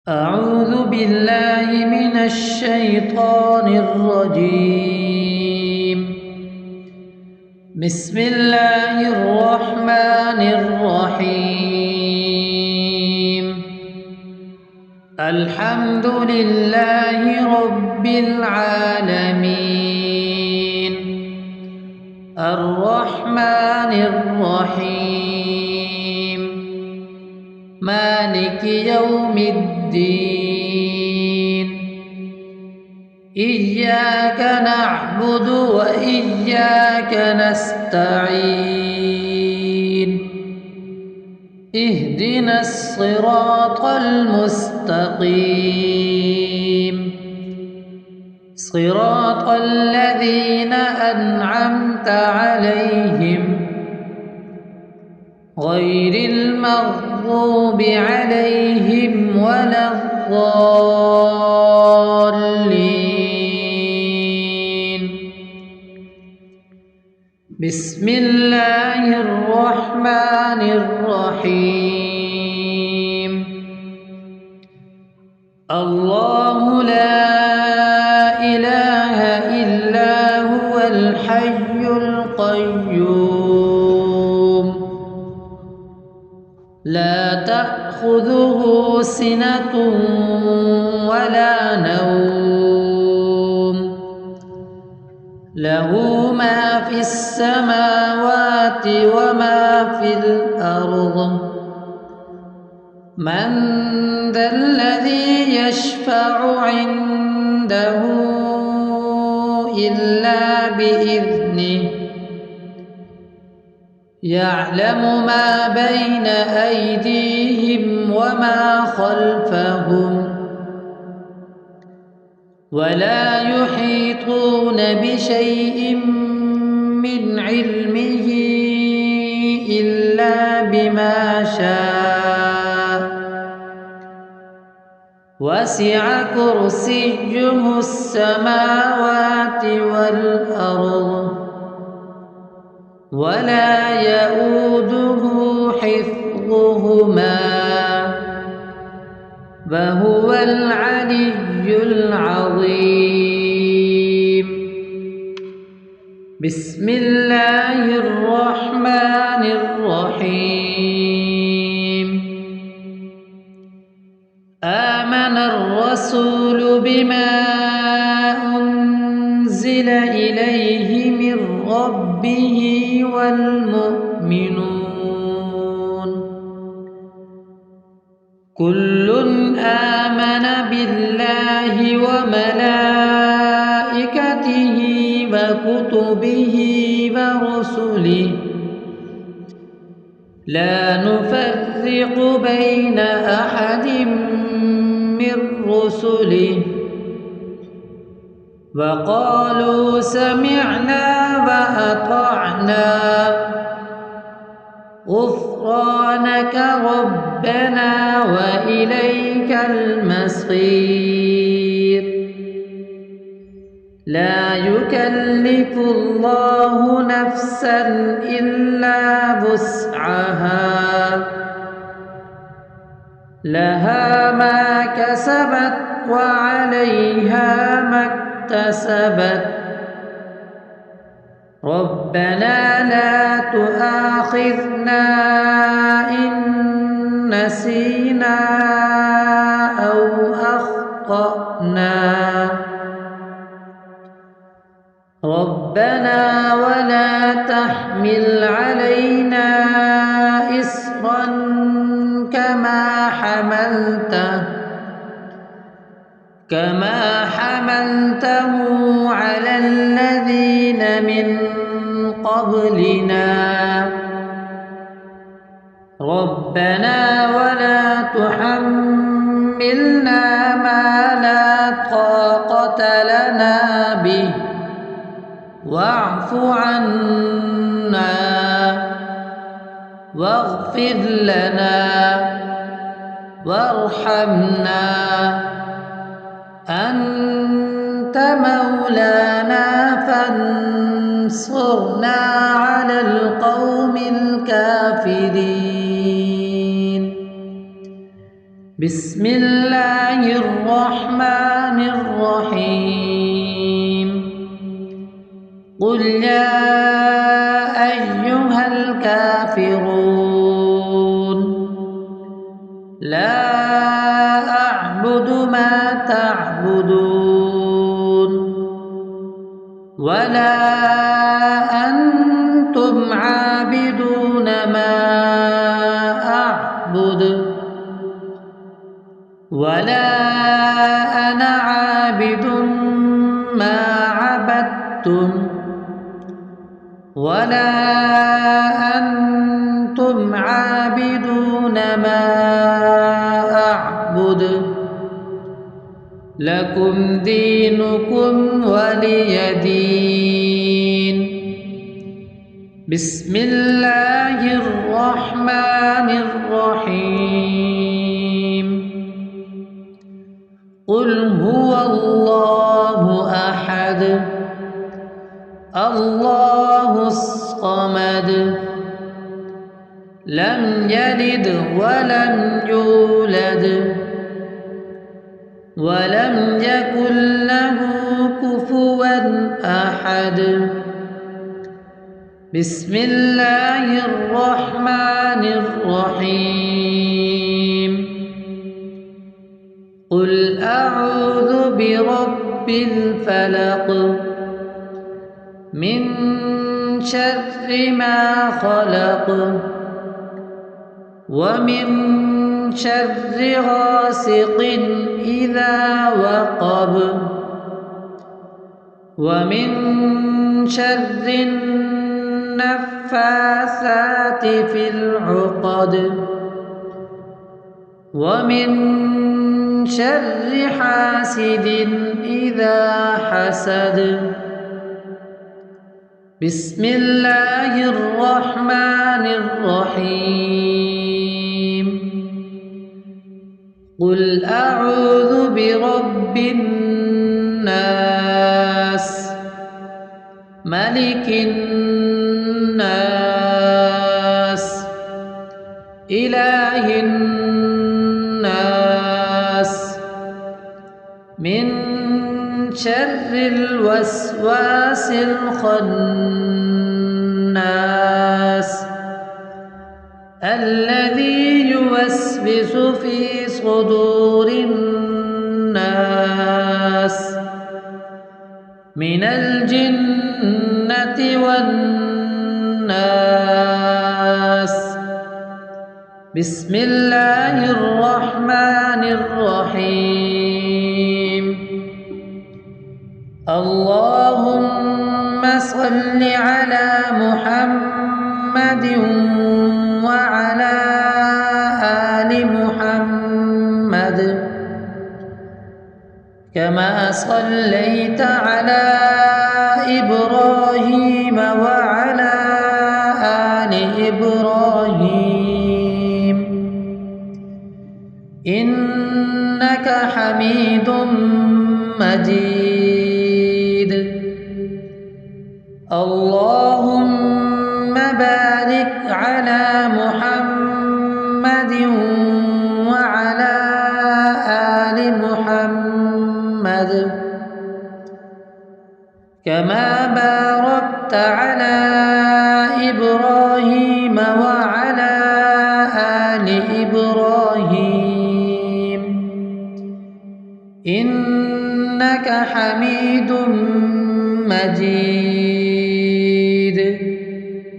أعوذ بالله من الشيطان الرجيم. بسم الله الرحمن الرحيم. الحمد لله رب العالمين. الرحمن الرحيم. مالك يوم الدين. إياك نعبد وإياك نستعين. اهدنا الصراط المستقيم، صراط الذين أنعمت عليهم غير المغضوب عليهم ولا الضالين. بسم الله الرحمن الرحيم. الله لا إله إلا هو الحي القيوم، لا تأخذه سنة ولا نوم، له ما في السماوات وما في الأرض. من ذا الذي يشفع عنده إلا بإذنه، يعلم ما بين أيديهم وما خلفهم، ولا يحيطون بشيء من علمه إلا بما شاء، وسع كرسيه السماوات والأرض، ولا يؤوده حفظهما، وهو العلي العظيم. بسم الله الرحمن الرحيم. آمن الرسول بما أنزل إليه من ربه والمؤمنون، كل آمن بالله وملائكته وكتبه ورسله، لا نفرق بين أحد من رسله، وقالوا سمعنا وأطعنا غفرانك ربنا وإليك المصير. لا يكلف الله نفسا إلا وسعها، لها ما كسبت وعليها ما اكتسبت. ربنا لا تؤاخذنا إن نسينا أو أخطأنا. ربنا ولا تحمل علينا إصرا كما حملته على الذين من قبلنا. ربنا ولا تحملنا ما لا طاقة لنا به، واعف عنا واغفر لنا وارحمنا، أنت مولانا فانصرنا على القوم الكافرين. بسم الله الرحمن الرحيم قل يا أيها الكافرون لا أعبد ما تعبدون ولا أنتم عابدون ما أعبد ولا أنا عابد ما عبدتم ولا أنتم عابدون ما أعبد لكم دينكم ولي دين. بسم الله الرحمن الرحيم قل هو الله أحد الله الصمد لم يلد ولم يولد ولم يكن له كفوا أحد. بسم الله الرحمن الرحيم قل أعوذ برب الفلق من شر ما خلق ومن شر غاسق إذا وقب ومن شر النفاثات في العقد ومن شر حاسد إذا حسد. بسم الله الرحمن الرحيم قل أعوذ برب الناس ملك الناس إله الناس من شر الوسواس الخناس الذي يوسوس في صدور الناس من الجنة والناس. بسم الله الرحمن الرحيم اللهم صل على محمد وعلى آل محمد كما صليت على إبراهيم وعلى آل إبراهيم إنك حميد مجيد. اللهم بارك على محمد وعلى آل محمد كما باركت على إبراهيم وعلى آل إبراهيم إنك حميد مجيد.